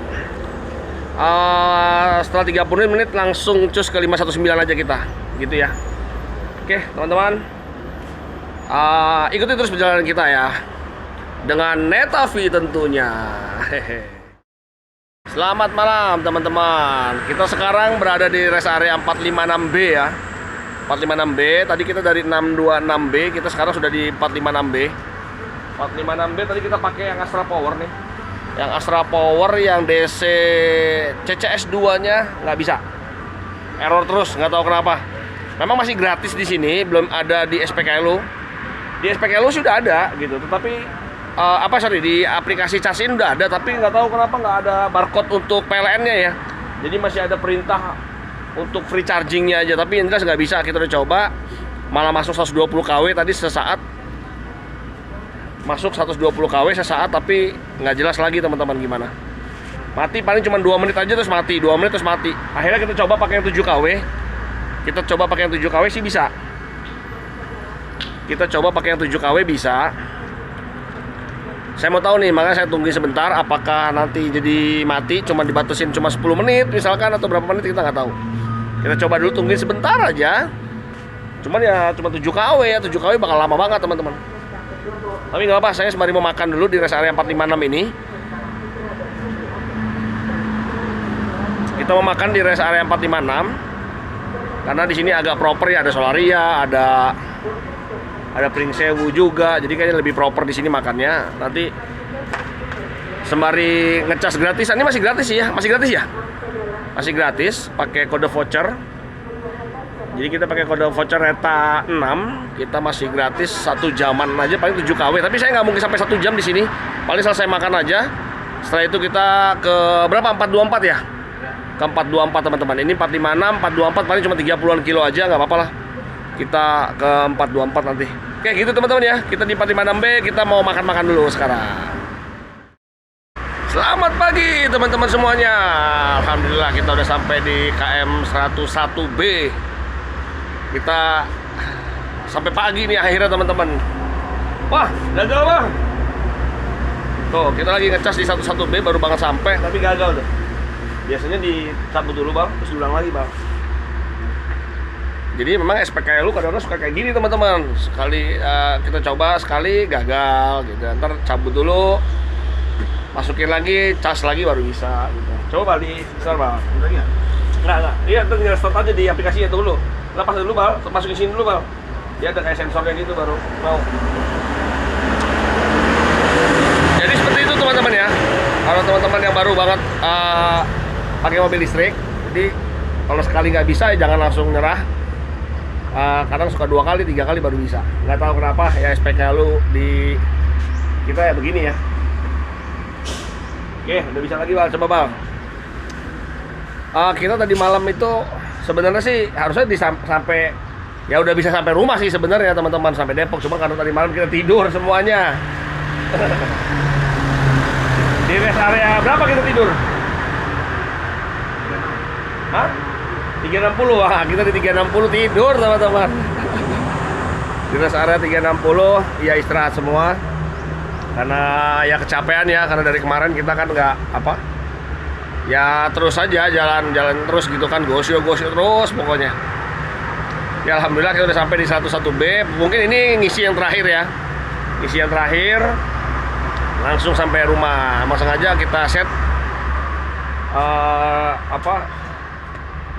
Setelah 30 menit langsung cus ke 519 aja kita, gitu ya. Oke teman-teman, ikuti terus perjalanan kita ya, dengan Netavi tentunya. Selamat malam teman-teman. Kita sekarang berada di rest area 456B ya. 456B, tadi kita dari 626B, kita sekarang sudah di 456B. 456B tadi kita pakai yang Astra Power nih. Yang Astra Power yang DC CCS 2-nya nggak bisa. Error terus, nggak tahu kenapa. Memang masih gratis di sini, belum ada di SPKLU. Di SPKLU sudah ada gitu, tetapi di aplikasi casin udah ada, tapi nggak tahu kenapa nggak ada barcode untuk PLN-nya ya. Jadi masih ada perintah untuk free charging-nya aja, tapi yang jelas nggak bisa. Kita udah coba, malah masuk 120 kW tadi sesaat. Masuk 120 kW sesaat, tapi nggak jelas lagi teman-teman gimana. Mati paling cuma 2 menit aja terus mati, 2 menit terus mati. Akhirnya kita coba pakai yang 7 kW. Kita coba pakai yang 7 kW sih bisa. Kita coba pakai yang 7 kW bisa. Saya mau tahu nih, makanya saya tungguin sebentar apakah nanti jadi mati cuma dibatasin cuma 10 menit misalkan atau berapa menit kita nggak tahu. Kita coba dulu, tungguin sebentar aja. Cuman ya cuma 7 kW ya, 7 kW bakal lama banget teman-teman. Tapi nggak apa, saya sembari mau makan dulu di rest area 456 ini. Kita mau makan di rest area 456 karena di sini agak proper ya, ada Solaria, ada Pring Sewu juga. Jadi kayaknya lebih proper di sini makannya. Nanti sembari ngecas gratisan. Ini masih gratis ya? Masih gratis ya? Masih gratis, pakai kode voucher. Jadi kita pakai kode voucher Reta 6, kita masih gratis 1 jaman aja, paling 7 kW. Tapi saya nggak mungkin sampai 1 jam di sini. Paling selesai makan aja. Setelah itu kita ke berapa? 424 ya? Ke 424 teman-teman. Ini 456, 424 paling cuma 30-an kilo aja, nggak apa-apa lah. Kita ke 424 nanti. Oke gitu teman-teman ya. Kita di 456B, kita mau makan-makan dulu sekarang. Selamat pagi teman-teman semuanya. Alhamdulillah kita udah sampai di KM 101B. Kita sampai pagi nih akhirnya teman-teman. Wah, gagal bang. Tuh, kita lagi ngecas di 101B baru banget sampai, tapi gagal tuh. Biasanya dicabut dulu bang, terus diulang lagi bang. Jadi memang SPKLU kadang-kadang suka kayak gini teman-teman. Sekali kita coba sekali gagal gitu. Ntar cabut dulu, masukin lagi, cas lagi baru bisa gitu. Coba di besar bang.
Udah ya?
Enggak. Iya, tinggal start aja di aplikasinya dulu. Lepas dulu bal, masukin sini dulu bal. Dia ada kayak sensornya gitu baru mau. Jadi seperti itu teman-teman ya. Kalau teman-teman yang baru banget pakai mobil listrik, jadi kalau sekali nggak bisa ya jangan langsung nyerah. Kadang suka 2 kali, 3 kali baru bisa. Nggak tahu kenapa ya SPKLU di kita ya begini ya. Oke, udah bisa lagi bal, coba bal. Kita tadi malam itu sebenarnya sih harusnya sampai ya udah bisa sampai rumah sih sebenarnya teman-teman, sampai Depok. Cuma karena tadi malam kita tidur semuanya. Di rest area berapa kita tidur? Hah? 360. Wah, kita di 360 tidur teman-teman. Di rest area 360 ya istirahat semua. Karena ya kecapean ya, karena dari kemarin kita kan nggak apa? Ya terus aja jalan terus gitu kan, gosio terus pokoknya. Ya alhamdulillah kita udah sampai di 101B. Mungkin ini ngisi yang terakhir ya. Ngisi yang terakhir langsung sampai rumah. Emang sengaja kita set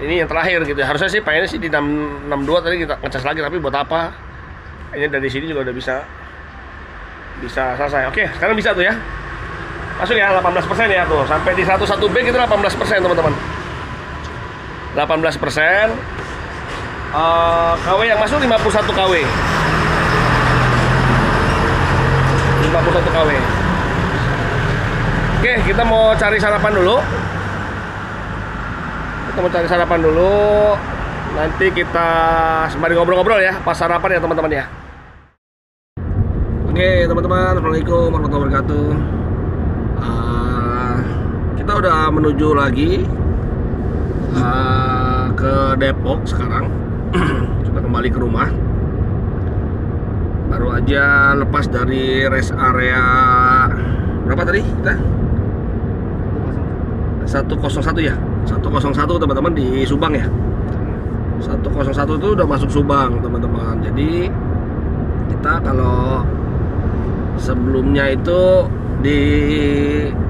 ini yang terakhir gitu. Harusnya sih pengennya sih di 662 tadi kita ngecas lagi, tapi buat apa? Ini dari sini juga udah bisa selesai. Oke, sekarang bisa tuh ya. Masuk ya 18% ya tuh. Sampai di 101B kita 18% teman-teman. 18%. KW yang masuk 51 KW. 51 KW. Oke, kita mau cari sarapan dulu. Nanti kita sembari ngobrol-ngobrol ya pas sarapan ya teman-teman ya. Oke teman-teman, assalamualaikum warahmatullahi wabarakatuh. Kita udah menuju lagi ke Depok sekarang. Kita kembali ke rumah. Baru aja lepas dari rest area berapa tadi kita? 101 ya. 101 teman-teman di Subang ya. 101 itu udah masuk Subang teman-teman. Jadi kita kalau sebelumnya itu di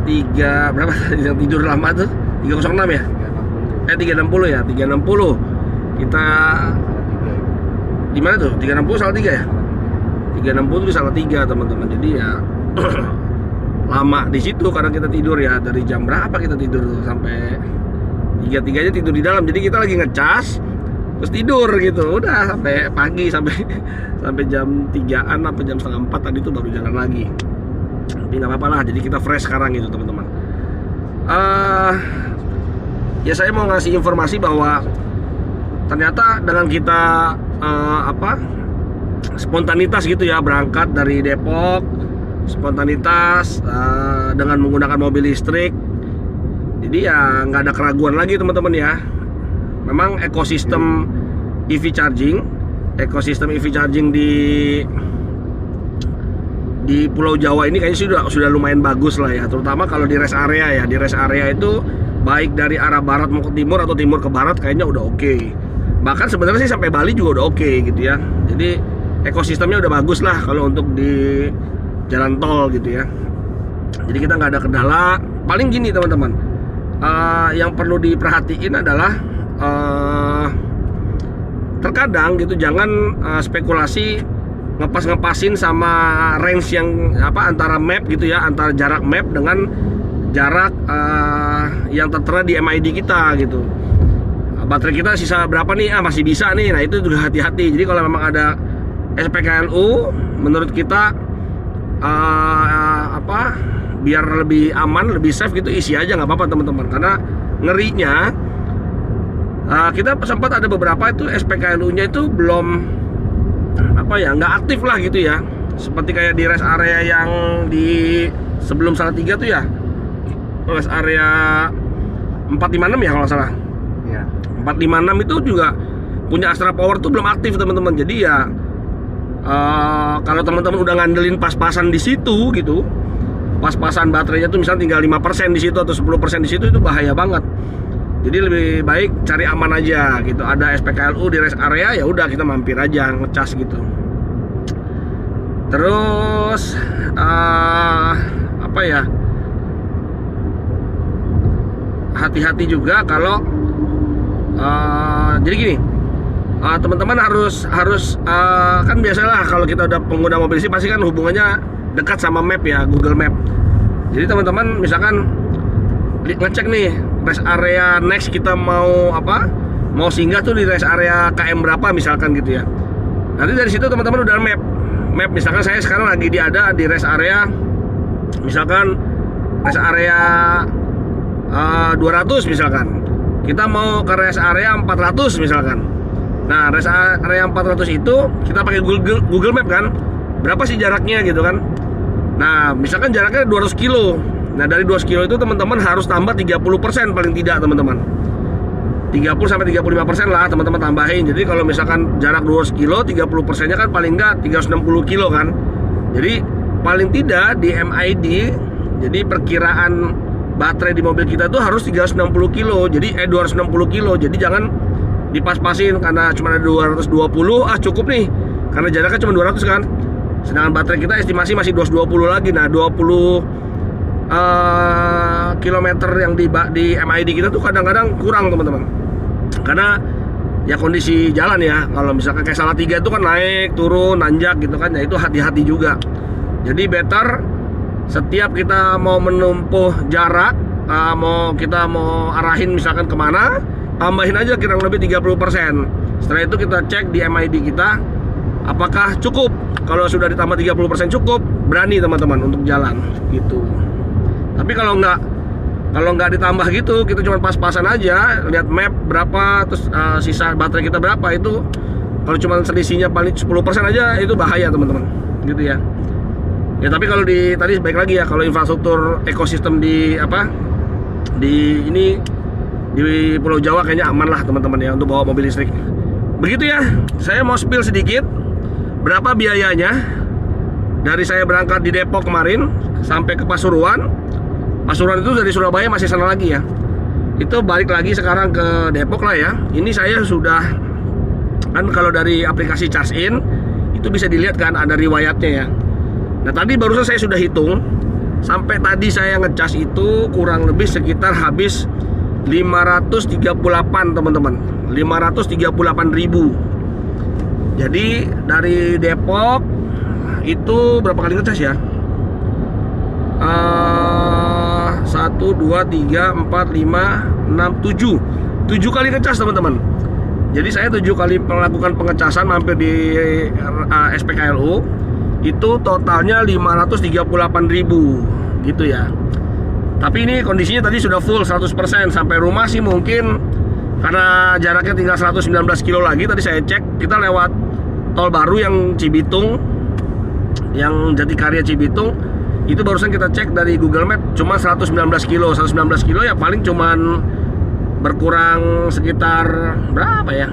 3 berapa yang tidur lama tuh 306 ya? 360 ya, 360. Kita di mana tuh? 360 salah 3 ya? 360 itu salah 3 teman-teman. Jadi ya lama di situ karena kita tidur ya, dari jam berapa kita tidur tuh sampai 3-3 tidur di dalam. Jadi kita lagi ngecas terus tidur gitu. Udah sampai pagi sampai jam 3-an apa jam setengah 4 tadi tuh baru jalan lagi. Tapi nggak apa-apa lah, jadi kita fresh sekarang gitu teman-teman. Ya saya mau ngasih informasi bahwa ternyata dengan kita spontanitas gitu ya, berangkat dari Depok spontanitas dengan menggunakan mobil listrik, jadi ya nggak ada keraguan lagi teman-teman ya. Memang ekosistem EV charging di Pulau Jawa ini kayaknya sudah lumayan bagus lah ya, terutama kalau di rest area ya. Di rest area itu baik dari arah barat mau ke timur atau timur ke barat kayaknya udah oke. Bahkan sebenarnya sih sampai Bali juga udah oke gitu ya. Jadi ekosistemnya udah bagus lah kalau untuk di jalan tol gitu ya. Jadi kita nggak ada kendala. Paling gini teman-teman, yang perlu diperhatiin adalah terkadang gitu jangan spekulasi ngepasin sama range yang antara map gitu ya, antara jarak map dengan jarak yang tertera di MID kita gitu. Baterai kita sisa berapa nih? Masih bisa nih. Nah, itu juga hati-hati. Jadi kalau memang ada SPKLU, menurut kita biar lebih aman, lebih safe gitu, isi aja nggak apa-apa teman-teman. Karena ngerinya kita sempat ada beberapa itu SPKLU-nya itu belum nggak aktif lah gitu ya. Seperti kayak di rest area yang di sebelum Salatiga tuh ya, rest area 456 ya kalau nggak salah.
Iya.
456 itu juga punya Astra Power tuh belum aktif teman-teman. Jadi ya kalau teman-teman udah ngandelin pas-pasan di situ gitu, pas-pasan baterainya tuh misalnya tinggal 5% di situ atau 10% di situ, itu bahaya banget. Jadi lebih baik cari aman aja gitu. Ada SPKLU di rest area, ya udah kita mampir aja ngecas gitu. Terus hati-hati juga kalau jadi gini, teman-teman harus kan biasalah kalau kita udah pengguna mobil sih pasti kan hubungannya dekat sama map ya, Google Map. Jadi teman-teman misalkan ngecek nih rest area next kita mau singgah tuh di rest area KM berapa misalkan gitu ya. Nanti dari situ teman-teman udah map misalkan saya sekarang lagi ada di rest area, misalkan rest area 200 misalkan. Kita mau ke rest area 400 misalkan. Nah, rest area 400 itu kita pakai Google Map kan. Berapa sih jaraknya gitu kan. Nah, misalkan jaraknya 200 kilo. Nah, dari 200 kilo itu teman-teman harus tambah 30% paling tidak teman-teman. 30-35% lah teman-teman tambahin. Jadi kalau misalkan jarak 200 kilo, 30%-nya kan paling enggak 360 kilo kan. Jadi paling tidak di MID, jadi perkiraan baterai di mobil kita tuh harus 360 kilo. Jadi 260 kilo. Jadi jangan dipas-pasin karena cuma ada 220, cukup nih. Karena jaraknya cuma 200 kan. Sedangkan baterai kita estimasi masih 220 lagi. Nah, 20 kilometer yang di MID kita tuh kadang-kadang kurang teman-teman. Karena ya kondisi jalan ya. Kalau misalkan kayak Salatiga itu kan naik, turun, nanjak gitu kan. Ya itu hati-hati juga. Jadi better setiap kita mau menempuh jarak, kita mau arahin misalkan kemana, tambahin aja kurang lebih 30%. Setelah itu kita cek di MID kita apakah cukup. Kalau sudah ditambah 30% cukup, berani teman-teman untuk jalan gitu. Tapi kalau nggak ditambah gitu, kita cuma pas-pasan aja, lihat map berapa, terus sisa baterai kita berapa, itu kalau cuma selisihnya paling 10% aja itu bahaya teman-teman, gitu ya. Ya tapi kalau tadi baik lagi ya, kalau infrastruktur ekosistem di Pulau Jawa kayaknya aman lah teman-teman ya untuk bawa mobil listrik. Begitu ya, saya mau spill sedikit berapa biayanya dari saya berangkat di Depok kemarin sampai ke Pasuruan. Pasuruan itu dari Surabaya masih sana lagi ya. Itu balik lagi sekarang ke Depok lah ya. Ini saya sudah kan kalau dari aplikasi Charge In itu bisa dilihat kan ada riwayatnya ya. Nah tadi barusan saya sudah hitung sampai tadi saya ngecas itu kurang lebih sekitar habis 538 teman-teman, 538.000. Jadi dari Depok itu berapa kali ngecas ya? 1, 2, 3, 4, 5, 6, 7 kali ngecas teman-teman. Jadi saya 7 kali melakukan pengecasan mampir di SPKLU. Itu totalnya 538.000 gitu ya. Tapi ini kondisinya tadi sudah full 100%. Sampai rumah sih mungkin karena jaraknya tinggal 119 kilo lagi. Tadi saya cek, kita lewat tol baru yang Cibitung, yang Jatikarya Cibitung. Itu barusan kita cek dari Google Map cuma 119 kilo. 119 kilo ya paling cuman berkurang sekitar berapa ya,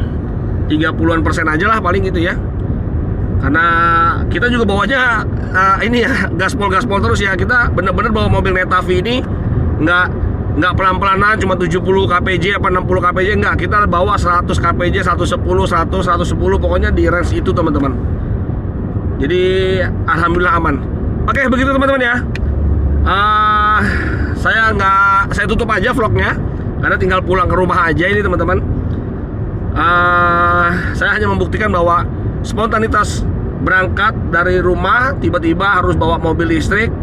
30% aja lah paling gitu ya. Karena kita juga bawanya ini ya gaspol terus ya. Kita bener-bener bawa mobil Netavi ini nggak pelan-pelanan cuma 70 kpj apa 60 kpj, enggak. Kita bawa 100 kpj, 110, 100, 110, pokoknya di range itu teman-teman. Jadi alhamdulillah aman. Oke, begitu teman-teman ya. Saya tutup aja vlognya karena tinggal pulang ke rumah aja ini teman-teman. Saya hanya membuktikan bahwa spontanitas berangkat dari rumah tiba-tiba harus bawa mobil listrik,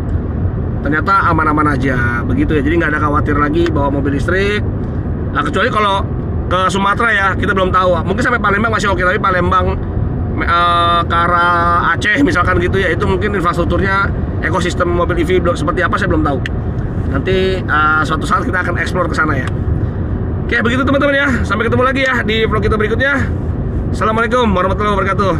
ternyata aman-aman aja begitu ya. Jadi nggak ada khawatir lagi bawa mobil listrik. Nah, kecuali kalau ke Sumatera ya, kita belum tahu. Mungkin sampai Palembang masih oke, tapi Palembang ke arah Aceh misalkan gitu ya, itu mungkin infrastrukturnya, ekosistem mobil EV seperti apa saya belum tahu. Nanti suatu saat kita akan explore ke sana ya. Oke, begitu teman-teman ya. Sampai ketemu lagi ya di vlog kita berikutnya. Assalamualaikum warahmatullahi wabarakatuh.